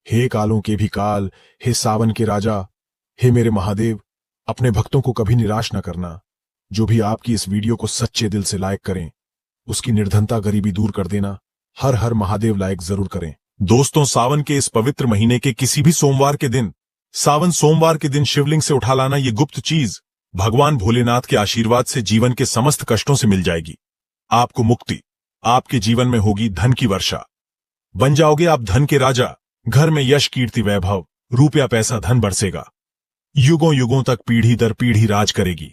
हे कालों के भी काल, हे सावन के राजा, हे मेरे महादेव, अपने भक्तों को कभी निराश न करना। जो भी आपकी इस वीडियो को सच्चे दिल से लाइक करें, उसकी निर्धनता गरीबी दूर कर देना। हर हर महादेव लाइक जरूर करें। दोस्तों, सावन के इस पवित्र महीने के किसी भी सोमवार के दिन, सावन सोमवार के दिन शिवलिंग से उठा लाना ये गुप्त चीज भगवान भोलेनाथ के आशीर्वाद से जीवन के समस्त कष्टों से मिल जाएगी। आपको मुक्ति, आपके जीवन में होगी धन की वर्षा, बन जाओगे आप धन के राजा। घर में यश कीर्ति वैभव, रुपया पैसा धन बरसेगा। युगों युगों तक पीढ़ी दर पीढ़ी राज करेगी।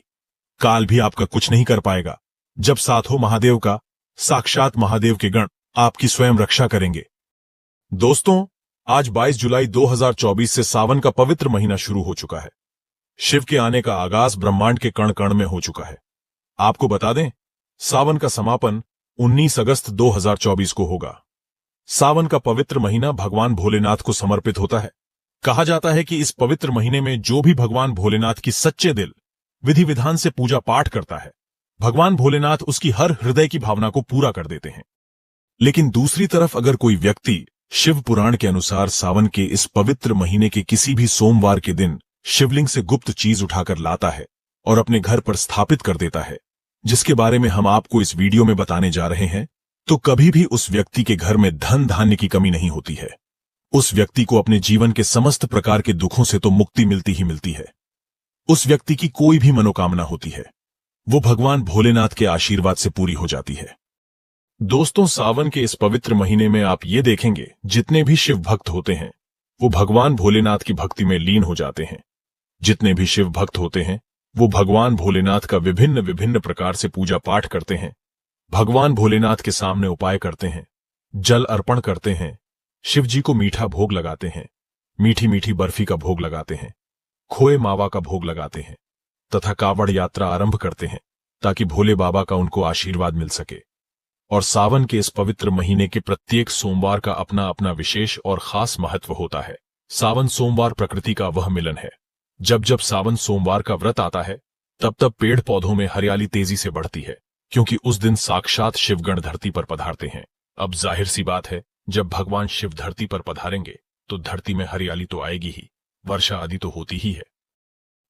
काल भी आपका कुछ नहीं कर पाएगा। जब साथ हो महादेव का, साक्षात महादेव के गण आपकी स्वयं रक्षा करेंगे। दोस्तों, आज 22 जुलाई 2024 से सावन का पवित्र महीना शुरू हो चुका है। शिव के आने का आगाज ब्रह्मांड के कण कण में हो चुका है। आपको बता दें, सावन का समापन 19 अगस्त 2024 को होगा। सावन का पवित्र महीना भगवान भोलेनाथ को समर्पित होता है। कहा जाता है कि इस पवित्र महीने में जो भी भगवान भोलेनाथ की सच्चे दिल विधि विधान से पूजा पाठ करता है, भगवान भोलेनाथ उसकी हर हृदय की भावना को पूरा कर देते हैं। लेकिन दूसरी तरफ अगर कोई व्यक्ति शिव पुराण के अनुसार सावन के इस पवित्र महीने के किसी भी सोमवार के दिन शिवलिंग से गुप्त चीज उठाकर लाता है और अपने घर पर स्थापित कर देता है, जिसके बारे में हम आपको इस वीडियो में बताने जा रहे हैं, तो कभी भी उस व्यक्ति के घर में धन धान्य की कमी नहीं होती है। उस व्यक्ति को अपने जीवन के समस्त प्रकार के दुखों से तो मुक्ति मिलती ही मिलती है। उस व्यक्ति की कोई भी मनोकामना होती है, वो भगवान भोलेनाथ के आशीर्वाद से पूरी हो जाती है। दोस्तों, सावन के इस पवित्र महीने में आप ये देखेंगे, जितने भी शिव भक्त होते हैं वो भगवान भोलेनाथ की भक्ति में लीन हो जाते हैं। जितने भी शिव भक्त होते हैं वो भगवान भोलेनाथ का विभिन्न विभिन्न प्रकार से पूजा पाठ करते हैं। भगवान भोलेनाथ के सामने उपाय करते हैं, जल अर्पण करते हैं, शिव जी को मीठा भोग लगाते हैं, मीठी मीठी बर्फी का भोग लगाते हैं, खोए मावा का भोग लगाते हैं तथा कावड़ यात्रा आरंभ करते हैं ताकि भोले बाबा का उनको आशीर्वाद मिल सके। और सावन के इस पवित्र महीने के प्रत्येक सोमवार का अपना अपना विशेष और खास महत्व होता है। सावन सोमवार प्रकृति का वह मिलन है। जब जब सावन सोमवार का व्रत आता है, तब तब पेड़ पौधों में हरियाली तेजी से बढ़ती है, क्योंकि उस दिन साक्षात शिवगण धरती पर पधारते हैं। अब जाहिर सी बात है, जब भगवान शिव धरती पर पधारेंगे तो धरती में हरियाली तो आएगी ही, वर्षा आदि तो होती ही है।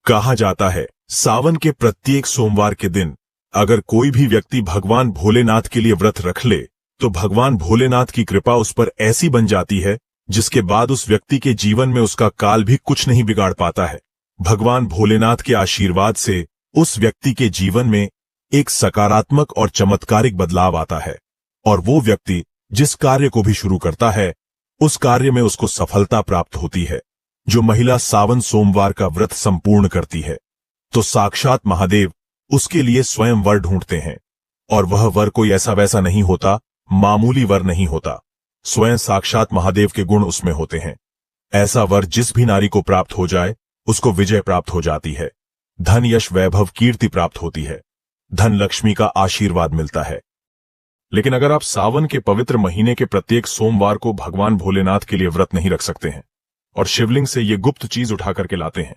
कहा जाता है, सावन के प्रत्येक सोमवार के दिन अगर कोई भी व्यक्ति भगवान भोलेनाथ के लिए व्रत रख ले तो भगवान भोलेनाथ की कृपा उस पर ऐसी बन जाती है, जिसके बाद उस व्यक्ति के जीवन में उसका काल भी कुछ नहीं बिगाड़ पाता है। भगवान भोलेनाथ के आशीर्वाद से उस व्यक्ति के जीवन में एक सकारात्मक और चमत्कारिक बदलाव आता है, और वो व्यक्ति जिस कार्य को भी शुरू करता है, उस कार्य में उसको सफलता प्राप्त होती है। जो महिला सावन सोमवार का व्रत संपूर्ण करती है, तो साक्षात महादेव उसके लिए स्वयं वर ढूंढते हैं, और वह वर कोई ऐसा वैसा नहीं होता, मामूली वर नहीं होता, स्वयं साक्षात महादेव के गुण उसमें होते हैं। ऐसा वर जिस भी नारी को प्राप्त हो जाए, उसको विजय प्राप्त हो जाती है, धन यश वैभव कीर्ति प्राप्त होती है, धन लक्ष्मी का आशीर्वाद मिलता है। लेकिन अगर आप सावन के पवित्र महीने के प्रत्येक सोमवार को भगवान भोलेनाथ के लिए व्रत नहीं रख सकते हैं और शिवलिंग से ये गुप्त चीज उठा करके लाते हैं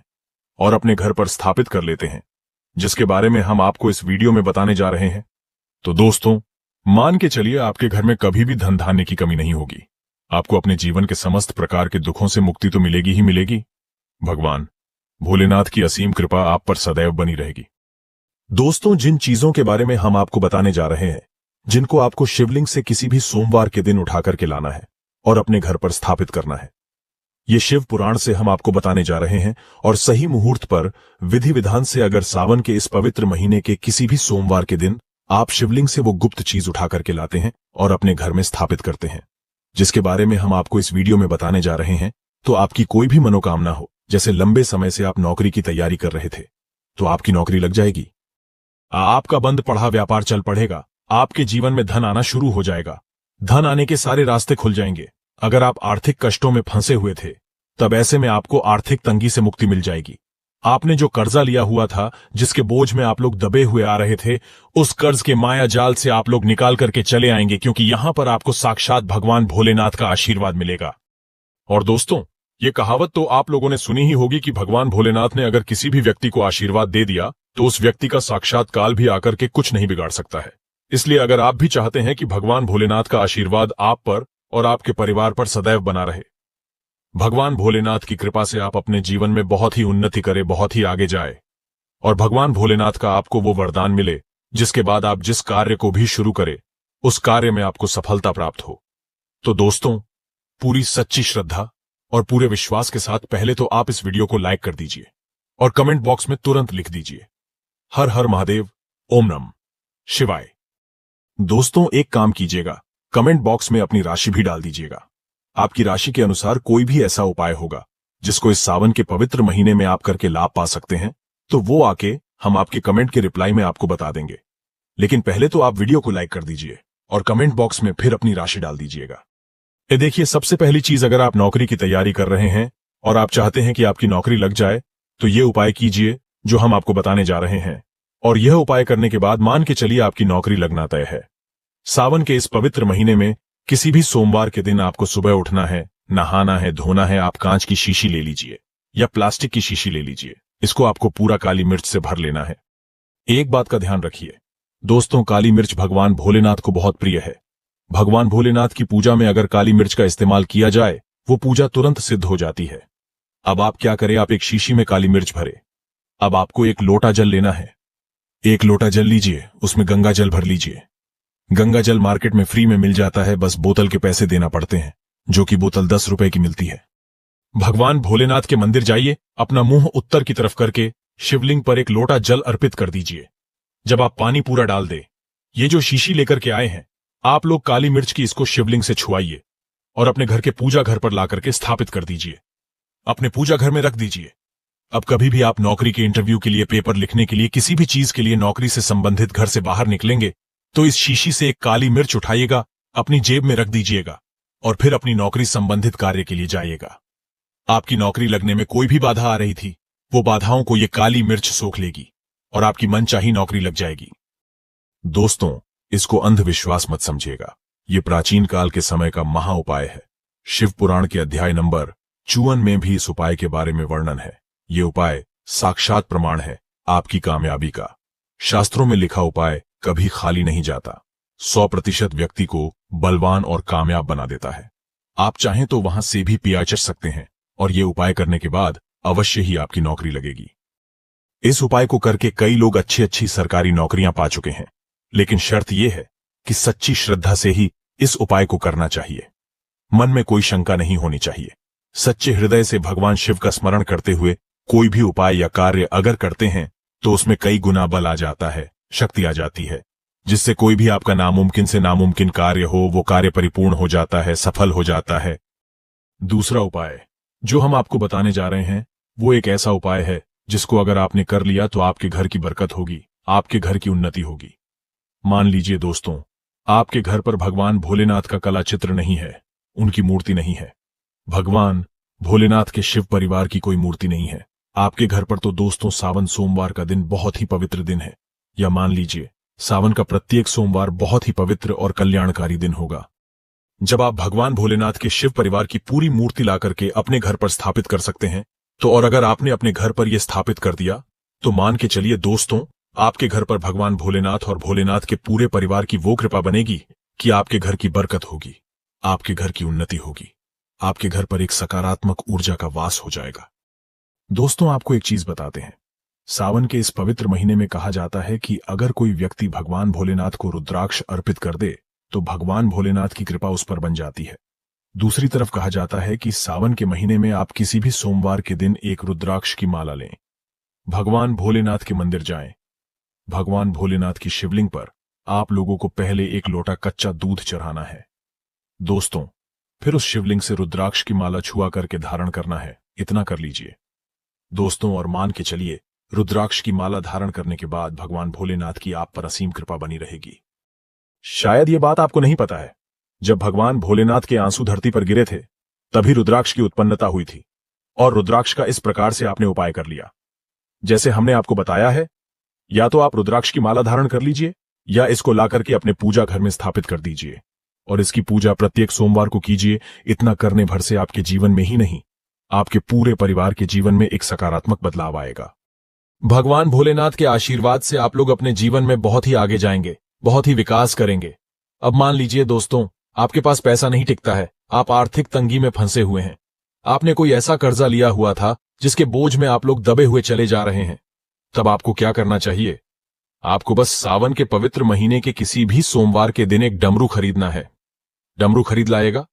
और अपने घर पर स्थापित कर लेते हैं, जिसके बारे में हम आपको इस वीडियो में बताने जा रहे हैं, तो दोस्तों, मान के चलिए आपके घर में कभी भी धन धान्य की कमी नहीं होगी। आपको अपने जीवन के समस्त प्रकार के दुखों से मुक्ति तो मिलेगी ही मिलेगी। भगवान भोलेनाथ की असीम कृपा आप पर सदैव बनी रहेगी। दोस्तों, जिन चीजों के बारे में हम आपको बताने जा रहे हैं, जिनको आपको शिवलिंग से किसी भी सोमवार के दिन उठा करके लाना है और अपने घर पर स्थापित करना है, ये शिव पुराण से हम आपको बताने जा रहे हैं। और सही मुहूर्त पर विधि विधान से अगर सावन के इस पवित्र महीने के किसी भी सोमवार के दिन आप शिवलिंग से वो गुप्त चीज उठा करके लाते हैं और अपने घर में स्थापित करते हैं, जिसके बारे में हम आपको इस वीडियो में बताने जा रहे हैं, तो आपकी कोई भी मनोकामना हो, जैसे लंबे समय से आप नौकरी की तैयारी कर रहे थे, तो आपकी नौकरी लग जाएगी। आपका बंद पढ़ा व्यापार चल पड़ेगा। आपके जीवन में धन आना शुरू हो जाएगा। धन आने के सारे रास्ते खुल जाएंगे। अगर आप आर्थिक कष्टों में फंसे हुए थे, तब ऐसे में आपको आर्थिक तंगी से मुक्ति मिल जाएगी। आपने जो कर्जा लिया हुआ था, जिसके बोझ में आप लोग दबे हुए आ रहे थे, उस कर्ज के माया जाल से आप लोग निकाल करके चले आएंगे, क्योंकि यहां पर आपको साक्षात भगवान भोलेनाथ का आशीर्वाद मिलेगा। और दोस्तों, ये कहावत तो आप लोगों ने सुनी ही होगी कि भगवान भोलेनाथ ने अगर किसी भी व्यक्ति को आशीर्वाद दे दिया तो उस व्यक्ति का साक्षात काल भी आकर के कुछ नहीं बिगाड़ सकता है। इसलिए अगर आप भी चाहते हैं कि भगवान भोलेनाथ का आशीर्वाद आप पर और आपके परिवार पर सदैव बना रहे, भगवान भोलेनाथ की कृपा से आप अपने जीवन में बहुत ही उन्नति करें, बहुत ही आगे जाए और भगवान भोलेनाथ का आपको वो वरदान मिले जिसके बाद आप जिस कार्य को भी शुरू करें उस कार्य में आपको सफलता प्राप्त हो। तो दोस्तों, पूरी सच्ची श्रद्धा और पूरे विश्वास के साथ पहले तो आप इस वीडियो को लाइक कर दीजिए और कमेंट बॉक्स में तुरंत लिख दीजिए हर हर महादेव, ओम नमः शिवाय। दोस्तों, एक काम कीजिएगा, कमेंट बॉक्स में अपनी राशि भी डाल दीजिएगा। आपकी राशि के अनुसार कोई भी ऐसा उपाय होगा जिसको इस सावन के पवित्र महीने में आप करके लाभ पा सकते हैं, तो वो आके हम आपके कमेंट के रिप्लाई में आपको बता देंगे। लेकिन पहले तो आप वीडियो को लाइक कर दीजिए और कमेंट बॉक्स में फिर अपनी राशि डाल दीजिएगा। ये देखिए, सबसे पहली चीज, अगर आप नौकरी की तैयारी कर रहे हैं और आप चाहते हैं कि आपकी नौकरी लग जाए, तो ये उपाय कीजिए जो हम आपको बताने जा रहे हैं। और यह उपाय करने के बाद मान के चलिए आपकी नौकरी लगना तय है। सावन के इस पवित्र महीने में किसी भी सोमवार के दिन आपको सुबह उठना है, नहाना है, धोना है। आप कांच की शीशी ले लीजिए या प्लास्टिक की शीशी ले लीजिए, इसको आपको पूरा काली मिर्च से भर लेना है। एक बात का ध्यान रखिए दोस्तों, काली मिर्च भगवान भोलेनाथ को बहुत प्रिय है। भगवान भोलेनाथ की पूजा में अगर काली मिर्च का इस्तेमाल किया जाए वो पूजा तुरंत सिद्ध हो जाती है। अब आप क्या करें, आप एक शीशी में काली मिर्च भरे। अब आपको एक लोटा जल लेना है। एक लोटा जल लीजिए, उसमें गंगा जल भर लीजिए। गंगा जल मार्केट में फ्री में मिल जाता है, बस बोतल के पैसे देना पड़ते हैं, जो कि बोतल 10 रुपए की मिलती है। भगवान भोलेनाथ के मंदिर जाइए, अपना मुंह उत्तर की तरफ करके शिवलिंग पर एक लोटा जल अर्पित कर दीजिए। जब आप पानी पूरा डाल दे, ये जो शीशी लेकर के आए हैं, आप लोग काली मिर्च की इसको शिवलिंग से छुआइए और अपने घर के पूजा घर पर लाकर के स्थापित कर दीजिए। अपने पूजा घर में रख दीजिए। अब कभी भी आप नौकरी के इंटरव्यू के लिए, पेपर लिखने के लिए, किसी भी चीज के लिए नौकरी से संबंधित घर से बाहर निकलेंगे तो इस शीशी से एक काली मिर्च उठाइएगा, अपनी जेब में रख दीजिएगा और फिर अपनी नौकरी संबंधित कार्य के लिए जाइएगा। आपकी नौकरी लगने में कोई भी बाधा आ रही थी, वो बाधाओं को ये काली मिर्च सोख लेगी और आपकी मनचाही नौकरी लग जाएगी। दोस्तों, इसको अंधविश्वास मत समझिएगा, ये प्राचीन काल के समय का महा उपाय है। शिव पुराण के अध्याय नंबर 54 में भी इस उपाय के बारे में वर्णन है। ये उपाय साक्षात प्रमाण है आपकी कामयाबी का। शास्त्रों में लिखा उपाय कभी खाली नहीं जाता, 100% व्यक्ति को बलवान और कामयाब बना देता है। आप चाहें तो वहां से भी पिया चढ़ सकते हैं और ये उपाय करने के बाद अवश्य ही आपकी नौकरी लगेगी। इस उपाय को करके कई लोग अच्छी अच्छी सरकारी नौकरियां पा चुके हैं, लेकिन शर्त यह है कि सच्ची श्रद्धा से ही इस उपाय को करना चाहिए। मन में कोई शंका नहीं होनी चाहिए। सच्चे हृदय से भगवान शिव का स्मरण करते हुए कोई भी उपाय या कार्य अगर करते हैं तो उसमें कई गुना बल आ जाता है, शक्ति आ जाती है, जिससे कोई भी आपका नामुमकिन से नामुमकिन कार्य हो वो कार्य परिपूर्ण हो जाता है, सफल हो जाता है। दूसरा उपाय जो हम आपको बताने जा रहे हैं वो एक ऐसा उपाय है जिसको अगर आपने कर लिया तो आपके घर की बरकत होगी, आपके घर की उन्नति होगी। मान लीजिए दोस्तों, आपके घर पर भगवान भोलेनाथ का कला चित्र नहीं है, उनकी मूर्ति नहीं है। भगवान भोलेनाथ के शिव परिवार की कोई मूर्ति नहीं है आपके घर पर, तो दोस्तों सावन सोमवार का दिन बहुत ही पवित्र दिन है। या मान लीजिए सावन का प्रत्येक सोमवार बहुत ही पवित्र और कल्याणकारी दिन होगा, जब आप भगवान भोलेनाथ के शिव परिवार की पूरी मूर्ति लाकर के अपने घर पर स्थापित कर सकते हैं। तो और अगर आपने अपने घर पर यह स्थापित कर दिया तो मान के चलिए दोस्तों, आपके घर पर भगवान भोलेनाथ और भोलेनाथ के पूरे परिवार की वो कृपा बनेगी कि आपके घर की बरकत होगी, आपके घर की उन्नति होगी, आपके घर पर एक सकारात्मक ऊर्जा का वास हो जाएगा। दोस्तों, आपको एक चीज बताते हैं, सावन के इस पवित्र महीने में कहा जाता है कि अगर कोई व्यक्ति भगवान भोलेनाथ को रुद्राक्ष अर्पित कर दे तो भगवान भोलेनाथ की कृपा उस पर बन जाती है। दूसरी तरफ कहा जाता है कि सावन के महीने में आप किसी भी सोमवार के दिन एक रुद्राक्ष की माला लें, भगवान भोलेनाथ के मंदिर जाएं, भगवान भोलेनाथ की शिवलिंग पर आप लोगों को पहले एक लोटा कच्चा दूध चढ़ाना है दोस्तों, फिर उस शिवलिंग से रुद्राक्ष की माला छुआ करके धारण करना है। इतना कर लीजिए दोस्तों और मान के चलिए रुद्राक्ष की माला धारण करने के बाद भगवान भोलेनाथ की आप पर असीम कृपा बनी रहेगी। शायद ये बात आपको नहीं पता है, जब भगवान भोलेनाथ के आंसू धरती पर गिरे थे तभी रुद्राक्ष की उत्पन्नता हुई थी और रुद्राक्ष का इस प्रकार से आपने उपाय कर लिया जैसे हमने आपको बताया है। या तो आप रुद्राक्ष की माला धारण कर लीजिए या इसको लाकर के अपने पूजा घर में स्थापित कर दीजिए और इसकी पूजा प्रत्येक सोमवार को कीजिए। इतना करने भर से आपके जीवन में ही नहीं, आपके पूरे परिवार के जीवन में एक सकारात्मक बदलाव आएगा। भगवान भोलेनाथ के आशीर्वाद से आप लोग अपने जीवन में बहुत ही आगे जाएंगे, बहुत ही विकास करेंगे। अब मान लीजिए दोस्तों, आपके पास पैसा नहीं टिकता है, आप आर्थिक तंगी में फंसे हुए हैं, आपने कोई ऐसा कर्जा लिया हुआ था जिसके बोझ में आप लोग दबे हुए चले जा रहे हैं, तब आपको क्या करना चाहिए? आपको बस सावन के पवित्र महीने के किसी भी सोमवार के दिन एक डमरू खरीदना है। डमरू खरीद लाएगा।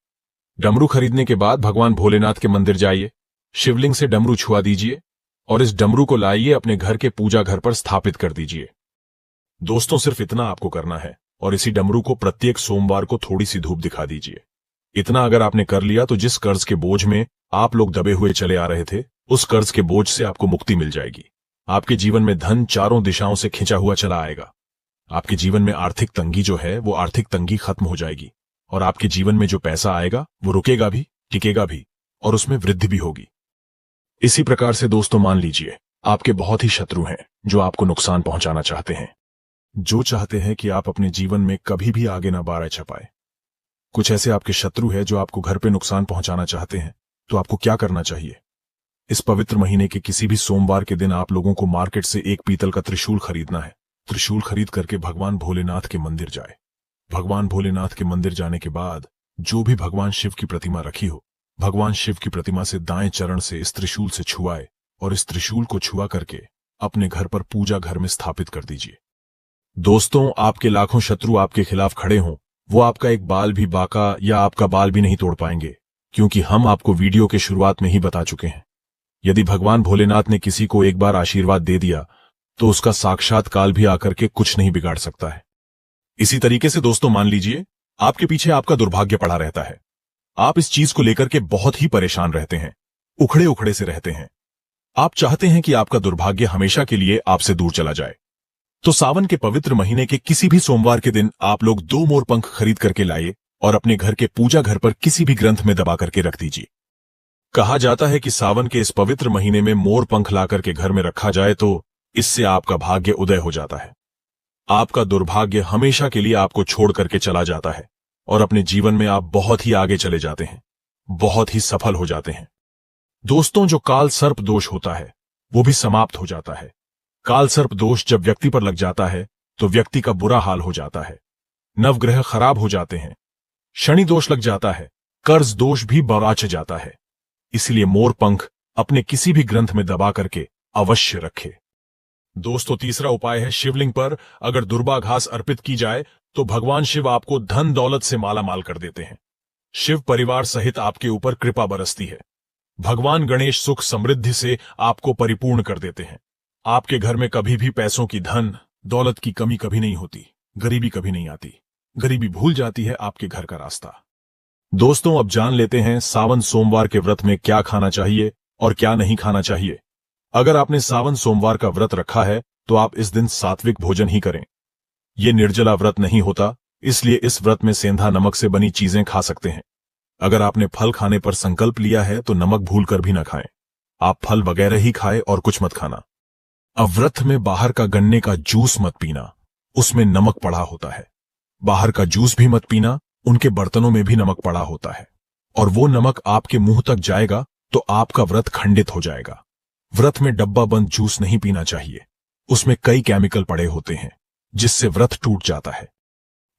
डमरू खरीदने के बाद भगवान भोलेनाथ के मंदिर जाइए, शिवलिंग से डमरू छुआ दीजिए और इस डमरू को लाइए अपने घर के पूजा घर पर स्थापित कर दीजिए। दोस्तों, सिर्फ इतना आपको करना है और इसी डमरू को प्रत्येक सोमवार को थोड़ी सी धूप दिखा दीजिए। इतना अगर आपने कर लिया तो जिस कर्ज के बोझ में आप लोग दबे हुए चले आ रहे थे, उस कर्ज के बोझ से आपको मुक्ति मिल जाएगी। आपके जीवन में धन चारों दिशाओं से खिंचा हुआ चला आएगा। आपके जीवन में आर्थिक तंगी जो है वो आर्थिक तंगी खत्म हो जाएगी और आपके जीवन में जो पैसा आएगा वो रुकेगा भी, टिकेगा भी और उसमें वृद्धि भी होगी। इसी प्रकार से दोस्तों, मान लीजिए आपके बहुत ही शत्रु हैं जो आपको नुकसान पहुंचाना चाहते हैं, जो चाहते हैं कि आप अपने जीवन में कभी भी आगे ना बारह छपाए। कुछ ऐसे आपके शत्रु हैं जो आपको घर पे नुकसान पहुंचाना चाहते हैं, तो आपको क्या करना चाहिए? इस पवित्र महीने के किसी भी सोमवार के दिन आप लोगों को मार्केट से एक पीतल का त्रिशूल खरीदना है। त्रिशूल खरीद करके भगवान भोलेनाथ के मंदिर जाए। भगवान भोलेनाथ के मंदिर जाने के बाद जो भी भगवान शिव की प्रतिमा रखी हो, भगवान शिव की प्रतिमा से दाएं चरण से इस त्रिशूल से छुआए और इस त्रिशूल को छुआ करके अपने घर पर पूजा घर में स्थापित कर दीजिए। दोस्तों, आपके लाखों शत्रु आपके खिलाफ खड़े हों, वो आपका एक बाल भी बाका या आपका बाल भी नहीं तोड़ पाएंगे, क्योंकि हम आपको वीडियो के शुरुआत में ही बता चुके हैं। यदि भगवान भोलेनाथ ने किसी को एक बार आशीर्वाद दे दिया तो उसका साक्षात काल भी आकर के कुछ नहीं बिगाड़ सकता है। इसी तरीके से दोस्तों, मान लीजिए आपके पीछे आपका दुर्भाग्य पड़ा रहता है। आप इस चीज को लेकर के बहुत ही परेशान रहते हैं, उखड़े उखड़े से रहते हैं। आप चाहते हैं कि आपका दुर्भाग्य हमेशा के लिए आपसे दूर चला जाए। तो सावन के पवित्र महीने के किसी भी सोमवार के दिन आप लोग 2 मोर पंख खरीद करके लाइए और अपने घर के पूजा घर पर किसी भी ग्रंथ में दबा करके रख दीजिए। कहा जाता है कि सावन के इस पवित्र महीने में मोर पंख लाकर के घर में रखा जाए तो इससे आपका भाग्य उदय हो जाता है। आपका दुर्भाग्य हमेशा के लिए आपको छोड़ करके चला जाता है और अपने जीवन में आप बहुत ही आगे चले जाते हैं, बहुत ही सफल हो जाते हैं। दोस्तों, जो काल सर्प दोष होता है वो भी समाप्त हो जाता है। काल सर्प दोष जब व्यक्ति पर लग जाता है तो व्यक्ति का बुरा हाल हो जाता है, नवग्रह खराब हो जाते हैं, शनि दोष लग जाता है, कर्ज दोष भी बराच जाता है। इसलिए मोर पंख अपने किसी भी ग्रंथ में दबा करके अवश्य रखे। दोस्तों, तीसरा उपाय है शिवलिंग पर अगर दुर्वा घास अर्पित की जाए तो भगवान शिव आपको धन दौलत से माला माल कर देते हैं। शिव परिवार सहित आपके ऊपर कृपा बरसती है। भगवान गणेश सुख समृद्धि से आपको परिपूर्ण कर देते हैं। आपके घर में कभी भी पैसों की, धन दौलत की कमी कभी नहीं होती, गरीबी कभी नहीं आती। गरीबी भूल जाती है आपके घर का रास्ता। दोस्तों, अब जान लेते हैं सावन सोमवार के व्रत में क्या खाना चाहिए और क्या नहीं खाना चाहिए। अगर आपने सावन सोमवार का व्रत रखा है तो आप इस दिन सात्विक भोजन ही करें। यह निर्जला व्रत नहीं होता, इसलिए इस व्रत में सेंधा नमक से बनी चीजें खा सकते हैं। अगर आपने फल खाने पर संकल्प लिया है तो नमक भूलकर भी न खाएं। आप फल वगैरह ही खाएं और कुछ मत खाना। अब व्रत में बाहर का गन्ने का जूस मत पीना, उसमें नमक पड़ा होता है। बाहर का जूस भी मत पीना, उनके बर्तनों में भी नमक पड़ा होता है और वो नमक आपके मुंह तक जाएगा तो आपका व्रत खंडित हो जाएगा। व्रत में डब्बा बंद जूस नहीं पीना चाहिए, उसमें कई केमिकल पड़े होते हैं जिससे व्रत टूट जाता है।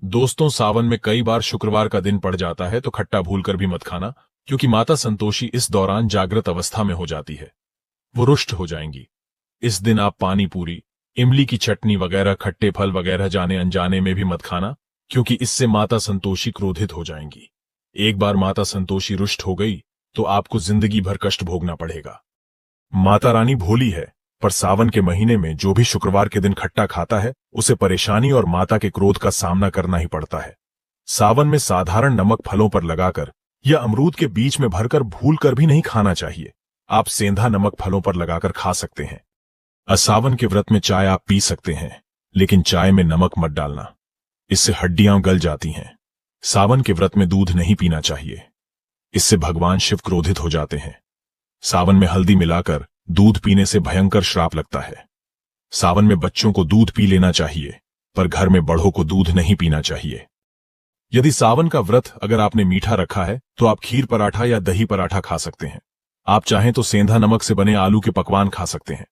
दोस्तों, सावन में कई बार शुक्रवार का दिन पड़ जाता है तो खट्टा भूलकर भी मत खाना, क्योंकि माता संतोषी इस दौरान जागृत अवस्था में हो जाती है, वो रुष्ट हो जाएंगी। इस दिन आप पानी पूरी, इमली की चटनी वगैरह, खट्टे फल वगैरह जाने अनजाने में भी मत खाना, क्योंकि इससे माता संतोषी क्रोधित हो जाएंगी। एक बार माता संतोषी रुष्ट हो गई तो आपको जिंदगी भर कष्ट भोगना पड़ेगा। माता रानी भोली है, पर सावन के महीने में जो भी शुक्रवार के दिन खट्टा खाता है उसे परेशानी और माता के क्रोध का सामना करना ही पड़ता है। सावन में साधारण नमक फलों पर लगाकर या अमरूद के बीच में भरकर भूलकर भी नहीं खाना चाहिए। आप सेंधा नमक फलों पर लगाकर खा सकते हैं। सावन के व्रत में चाय आप पी सकते हैं, लेकिन चाय में नमक मत डालना, इससे हड्डियां गल जाती हैं। सावन के व्रत में दूध नहीं पीना चाहिए, इससे भगवान शिव क्रोधित हो जाते हैं। सावन में हल्दी मिलाकर दूध पीने से भयंकर श्राप लगता है। सावन में बच्चों को दूध पी लेना चाहिए, पर घर में बड़ों को दूध नहीं पीना चाहिए। यदि सावन का व्रत अगर आपने मीठा रखा है तो आप खीर पराठा या दही पराठा खा सकते हैं। आप चाहें तो सेंधा नमक से बने आलू के पकवान खा सकते हैं।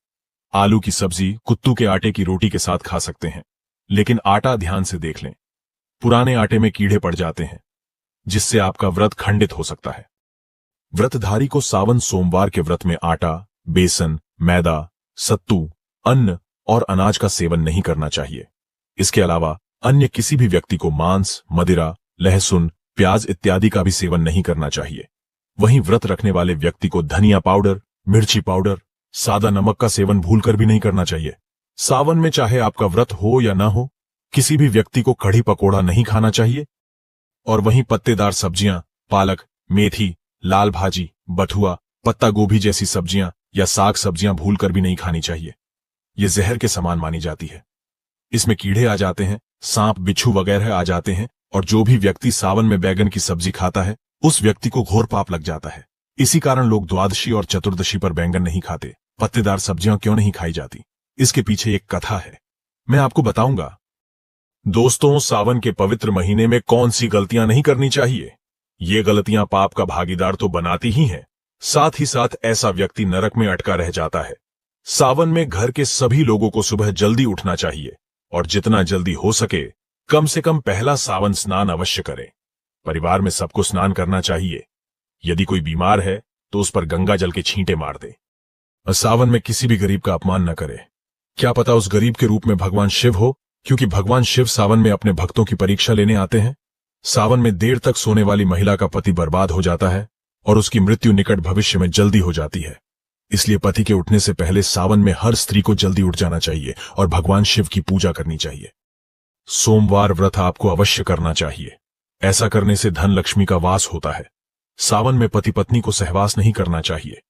आलू की सब्जी कुत्तू के आटे की रोटी के साथ खा सकते हैं, लेकिन आटा ध्यान से देख लें, पुराने आटे में कीड़े पड़ जाते हैं, जिससे आपका व्रत खंडित हो सकता है। व्रतधारी को सावन सोमवार के व्रत में आटा, बेसन, मैदा, सत्तू, अन्न और अनाज का सेवन नहीं करना चाहिए। इसके अलावा अन्य किसी भी व्यक्ति को मांस, मदिरा, लहसुन, प्याज इत्यादि का भी सेवन नहीं करना चाहिए। वहीं व्रत रखने वाले व्यक्ति को धनिया पाउडर, मिर्ची पाउडर, सादा नमक का सेवन भूलकर भी नहीं करना चाहिए। सावन में चाहे आपका व्रत हो या ना हो, किसी भी व्यक्ति को कढ़ी पकोड़ा नहीं खाना चाहिए। और वहीं पत्तेदार सब्जियां, पालक, मेथी, लाल भाजी, बथुआ, पत्ता गोभी जैसी सब्जियां या साग सब्जियां भूलकर भी नहीं खानी चाहिए। ये जहर के समान मानी जाती है। इसमें कीड़े आ जाते हैं, सांप, बिच्छू वगैरह आ जाते हैं, और जो भी व्यक्ति सावन में बैगन की सब्जी खाता है उस व्यक्ति को घोर पाप लग जाता है। इसी कारण लोग द्वादशी और चतुर्दशी पर बैंगन नहीं खाते। पत्तेदार सब्जियां क्यों नहीं खाई जाती, इसके पीछे एक कथा है, मैं आपको बताऊंगा। दोस्तों, सावन के पवित्र महीने में कौन सी गलतियां नहीं करनी चाहिए? ये गलतियां पाप का भागीदार तो बनाती ही हैं, साथ ही साथ ऐसा व्यक्ति नरक में अटका रह जाता है। सावन में घर के सभी लोगों को सुबह जल्दी उठना चाहिए और जितना जल्दी हो सके कम से कम पहला सावन स्नान अवश्य करें। परिवार में सबको स्नान करना चाहिए। यदि कोई बीमार है तो उस पर गंगा जल के छींटे मार दे। सावन में किसी भी गरीब का अपमान न करे। क्या पता उस गरीब के रूप में भगवान शिव हो, क्योंकि भगवान शिव सावन में अपने भक्तों की परीक्षा लेने आते हैं। सावन में देर तक सोने वाली महिला का पति बर्बाद हो जाता है और उसकी मृत्यु निकट भविष्य में जल्दी हो जाती है। इसलिए पति के उठने से पहले सावन में हर स्त्री को जल्दी उठ जाना चाहिए और भगवान शिव की पूजा करनी चाहिए। सोमवार व्रत आपको अवश्य करना चाहिए। ऐसा करने से धन लक्ष्मी का वास होता है। सावन में पति पत्नी को सहवास नहीं करना चाहिए।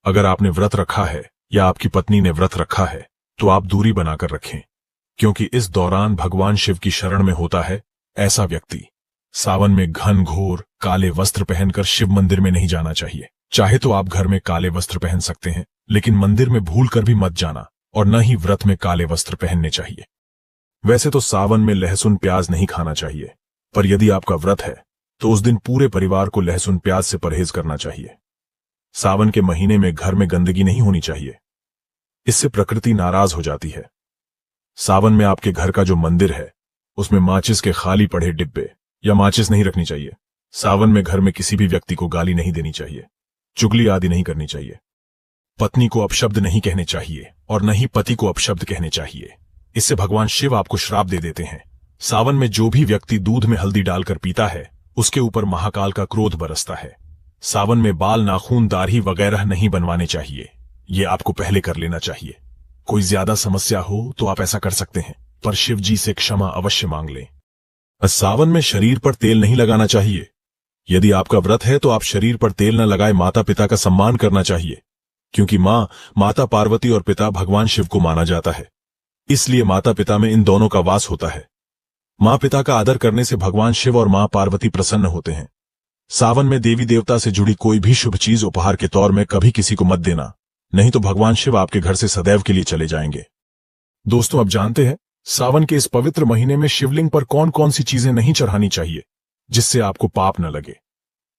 अगर आपने व्रत रखा है या आपकी पत्नी ने व्रत रखा है तो आप दूरी बनाकर रखें, क्योंकि इस दौरान भगवान शिव की शरण में होता है ऐसा व्यक्ति। सावन में घन घोर काले वस्त्र पहनकर शिव मंदिर में नहीं जाना चाहिए। चाहे तो आप घर में काले वस्त्र पहन सकते हैं, लेकिन मंदिर में भूलकर भी मत जाना और न ही व्रत में काले वस्त्र पहनने चाहिए। वैसे तो सावन में लहसुन प्याज नहीं खाना चाहिए, पर यदि आपका व्रत है तो उस दिन पूरे परिवार को लहसुन प्याज से परहेज करना चाहिए। सावन के महीने में घर में गंदगी नहीं होनी चाहिए, इससे प्रकृति नाराज हो जाती है। सावन में आपके घर का जो मंदिर है उसमें माचिस के खाली पड़े डिब्बे या माचिस नहीं रखनी चाहिए। सावन में घर में किसी भी व्यक्ति को गाली नहीं देनी चाहिए, चुगली आदि नहीं करनी चाहिए। पत्नी को अपशब्द नहीं कहने चाहिए और न ही पति को अपशब्द कहने चाहिए, इससे भगवान शिव आपको श्राप दे देते हैं। सावन में जो भी व्यक्ति दूध में हल्दी डालकर पीता है उसके ऊपर महाकाल का क्रोध बरसता है। सावन में बाल, नाखून, दाढ़ी वगैरह नहीं बनवाने चाहिए, ये आपको पहले कर लेना चाहिए। कोई ज्यादा समस्या हो तो आप ऐसा कर सकते हैं, पर शिव जी से क्षमा अवश्य मांग लें। सावन में शरीर पर तेल नहीं लगाना चाहिए। यदि आपका व्रत है तो आप शरीर पर तेल न लगाए माता पिता का सम्मान करना चाहिए, क्योंकि माता पार्वती और पिता भगवान शिव को माना जाता है। इसलिए माता पिता में इन दोनों का वास होता है। माँ पिता का आदर करने से भगवान शिव और माँ पार्वती प्रसन्न होते हैं। सावन में देवी देवता से जुड़ी कोई भी शुभ चीज उपहार के तौर में कभी किसी को मत देना, नहीं तो भगवान शिव आपके घर से सदैव के लिए चले जाएंगे। दोस्तों, अब जानते हैं सावन के इस पवित्र महीने में शिवलिंग पर कौन कौन सी चीजें नहीं चढ़ानी चाहिए जिससे आपको पाप न लगे।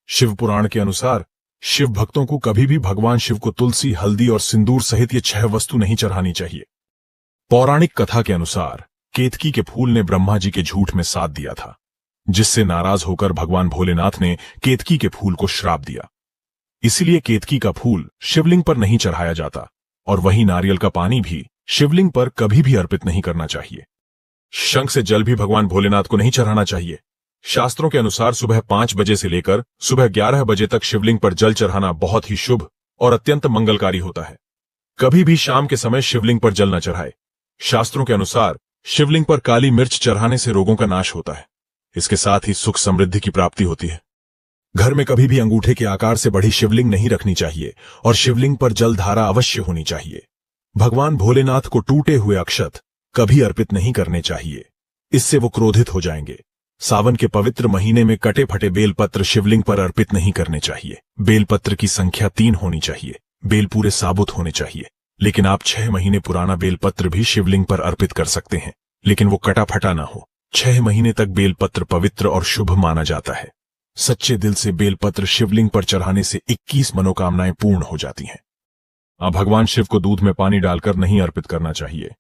शिव पुराण के अनुसार शिव भक्तों को कभी भी भगवान शिव को तुलसी, हल्दी और सिंदूर सहित ये 6 वस्तु नहीं चढ़ानी चाहिए। पौराणिक कथा के अनुसार केतकी के फूल ने ब्रह्मा जी के झूठ में साथ दिया था, जिससे नाराज होकर भगवान भोलेनाथ ने केतकी के फूल को श्राप दिया। इसलिए केतकी का फूल शिवलिंग पर नहीं चढ़ाया जाता और वहीं नारियल का पानी भी शिवलिंग पर कभी भी अर्पित नहीं करना चाहिए। शंख से जल भी भगवान भोलेनाथ को नहीं चढ़ाना चाहिए। शास्त्रों के अनुसार सुबह 5 बजे से लेकर सुबह 11 बजे तक शिवलिंग पर जल चढ़ाना बहुत ही शुभ और अत्यंत मंगलकारी होता है। कभी भी शाम के समय शिवलिंग पर जल न चढ़ाए। शास्त्रों के अनुसार शिवलिंग पर काली मिर्च चढ़ाने से रोगों का नाश होता है। इसके साथ ही सुख समृद्धि की प्राप्ति होती है। घर में कभी भी अंगूठे के आकार से बड़ी शिवलिंग नहीं रखनी चाहिए और शिवलिंग पर जलधारा अवश्य होनी चाहिए। भगवान भोलेनाथ को टूटे हुए अक्षत कभी अर्पित नहीं करने चाहिए, इससे वो क्रोधित हो जाएंगे। सावन के पवित्र महीने में कटे फटे बेलपत्र शिवलिंग पर अर्पित नहीं करने चाहिए। बेलपत्र की संख्या 3 होनी चाहिए। बेल पूरे साबुत होने चाहिए, लेकिन आप 6 महीने पुराना बेलपत्र भी शिवलिंग पर अर्पित कर सकते हैं, लेकिन वो कटा फटा ना हो। 6 महीने तक बेलपत्र पवित्र और शुभ माना जाता है। सच्चे दिल से बेलपत्र शिवलिंग पर चढ़ाने से 21 मनोकामनाएं पूर्ण हो जाती हैं। भगवान शिव को दूध में पानी डालकर नहीं अर्पित करना चाहिए,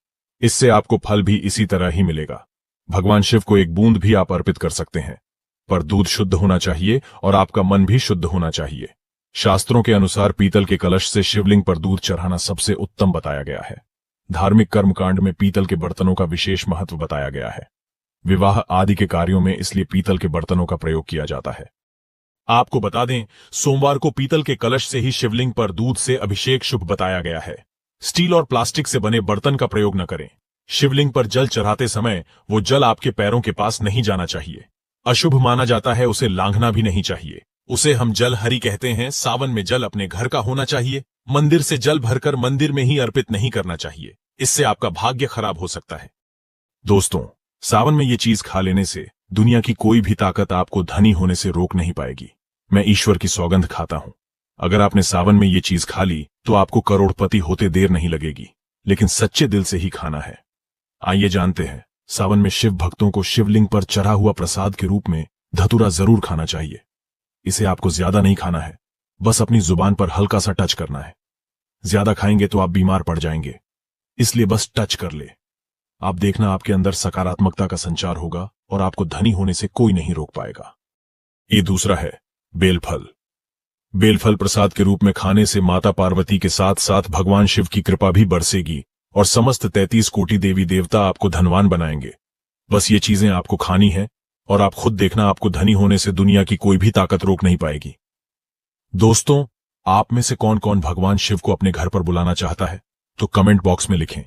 इससे आपको फल भी इसी तरह ही मिलेगा। भगवान शिव को 1 बूंद भी आप अर्पित कर सकते हैं, पर दूध शुद्ध होना चाहिए और आपका मन भी शुद्ध होना चाहिए, शास्त्रों के अनुसार पीतल के कलश से शिवलिंग पर दूध चढ़ाना सबसे उत्तम बताया गया है। धार्मिक कर्मकांड में पीतल के बर्तनों का विशेष महत्व बताया गया है। विवाह आदि के कार्यों में इसलिए पीतल के बर्तनों का प्रयोग किया जाता है। आपको बता दें, सोमवार को पीतल के कलश से ही शिवलिंग पर दूध से अभिषेक शुभ बताया गया है। स्टील और प्लास्टिक से बने बर्तन का प्रयोग न करें। शिवलिंग पर जल चढ़ाते समय वो जल आपके पैरों के पास नहीं जाना चाहिए। अशुभ माना जाता है, उसे लांघना भी नहीं चाहिए। उसे हम जल हरि कहते हैं। सावन में जल अपने घर का होना चाहिए। मंदिर से जल भरकर मंदिर में ही अर्पित नहीं करना चाहिए, इससे आपका भाग्य खराब हो सकता है। दोस्तों, सावन में ये चीज खा लेने से दुनिया की कोई भी ताकत आपको धनी होने से रोक नहीं पाएगी। मैं ईश्वर की सौगंध खाता हूं, अगर आपने सावन में ये चीज खा ली तो आपको करोड़पति होते देर नहीं लगेगी, लेकिन सच्चे दिल से ही खाना है। आइए जानते हैं, सावन में शिव भक्तों को शिवलिंग पर चढ़ा हुआ प्रसाद के रूप में धतूरा जरूर खाना चाहिए। इसे आपको ज्यादा नहीं खाना है, बस अपनी जुबान पर हल्का सा टच करना है। ज्यादा खाएंगे तो आप बीमार पड़ जाएंगे, इसलिए बस टच कर ले। आप देखना, आपके अंदर सकारात्मकता का संचार होगा और आपको धनी होने से कोई नहीं रोक पाएगा। ये दूसरा है बेलफल। बेलफल प्रसाद के रूप में खाने से माता पार्वती के साथ साथ भगवान शिव की कृपा भी बरसेगी और समस्त 33 कोटि देवी देवता आपको धनवान बनाएंगे। बस ये चीजें आपको खानी है और आप खुद देखना, आपको धनी होने से दुनिया की कोई भी ताकत रोक नहीं पाएगी। दोस्तों, आप में से कौन कौन भगवान शिव को अपने घर पर बुलाना चाहता है तो कमेंट बॉक्स में लिखें।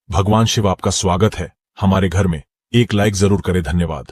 भगवान शिव आपका स्वागत है हमारे घर में। एक लाइक जरूर करें। धन्यवाद।